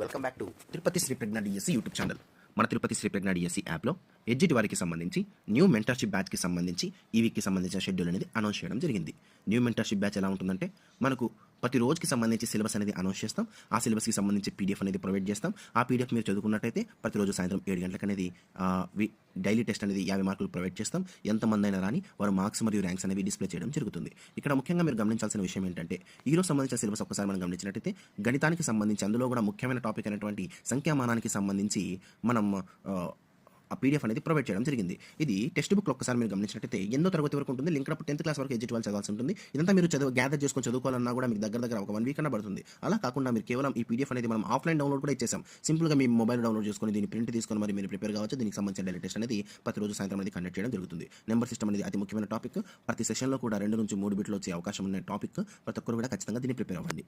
Welcome back to Tirupati Shri Pragna DSC YouTube channel. మన Tirupati Shri Pragna DSC యాప్లో ఎడ్జిట్ వారికి సంబంధించి న్యూ మెంటర్షిప్ బ్యాచ్కి సంబంధించి ఈ వీక్కి సంబంధించిన షెడ్యూల్ అనేది అనౌన్స్ చేయడం జరిగింది. న్యూ మెంటర్షిప్ బ్యాచ్ ఎలా ఉంటుందంటే మనకు ప్రతి రోజుకి సంబంధించి సిలబస్ అనేది అనౌన్స్ చేస్తాం. ఆ సిలబస్కి సంబంధించి పీడిఎఫ్ అనేది ప్రొవైడ్ చేస్తాం. ఆ పీడిఎఫ్ మీరు చదువుకున్నట్టయితే ప్రతిరోజు సాయంత్రం 7 గంటలకు అనేది డైలీ టెస్ట్ అనేది 50 మార్కులు ప్రొవైడ్ చేస్తాం. ఎంతమంది అయినా రాని వారు మార్క్స్ మరియు ర్యాంక్స్ అనేవి డిస్ప్లే చేయడం జరుగుతుంది. ఇక్కడ ముఖ్యంగా మీరు గమనించాల్సిన విషయం ఏంటంటే ఈరోజు సంబంధించిన సిలబస్ ఒక్కసారి మనం గమనించినట్టయితే గణితానికి సంబంధించి అందులో కూడా ముఖ్యమైన టాపిక్ అయినటువంటి సంఖ్యామానానికి సంబంధించి మనం ఆ పీడిఎఫ్ అనేది ప్రొవైడ్ చేయడం జరిగింది. ఇది టెక్స్ట్ బుక్లో ఒక్కసారి మీరు గమనించినట్టయితే 8వ తరగతి వరకు ఉంటుంది. లింక్ అప్పుడు 10th క్లాస్ వరకు ఎడ్జిట్ వాళ్ళు చదవాల్సి ఉంటుంది. ఇదంతా మీరు గ్యాదర్ చేసుకొని చదువుకోవాలన్నా కూడా మీకు దగ్గర ఒక 1 వీక్ అన్న పడుతుంది. అలా కాకుండా మీరు కేవలం ఈ పీడిఎఫ్ అనేది మనం ఆఫ్లైన్ డౌన్లోడ్ కూడా ఇచ్చేసాం. సింపుల్గా మీ మొబైల్ డౌన్లోడ్ చేసుకొని దీన్ని ప్రింట్ తీసుకొని మరి మీరు ప్రిపేర్ కావచ్చు. దీనికి సంబంధించిన డైలీ టెస్ట్ అనేది ప్రతిరోజు సాయంత్రం అనేది కండక్ట్ చేయడం జరుగుతుంది. నెంబర్ సిస్టమ్ అనేది అతి ముఖ్యమైన టాపిక్. ప్రతి సెషన్లో కూడా 2 నుంచి 3 బిట్లు వచ్చే అవకాశం ఉన్న టాపిక్. ప్రతి ఒక్కరు కూడా ఖచ్చితంగా దీన్ని ప్రిపేర్ అవ్వండి.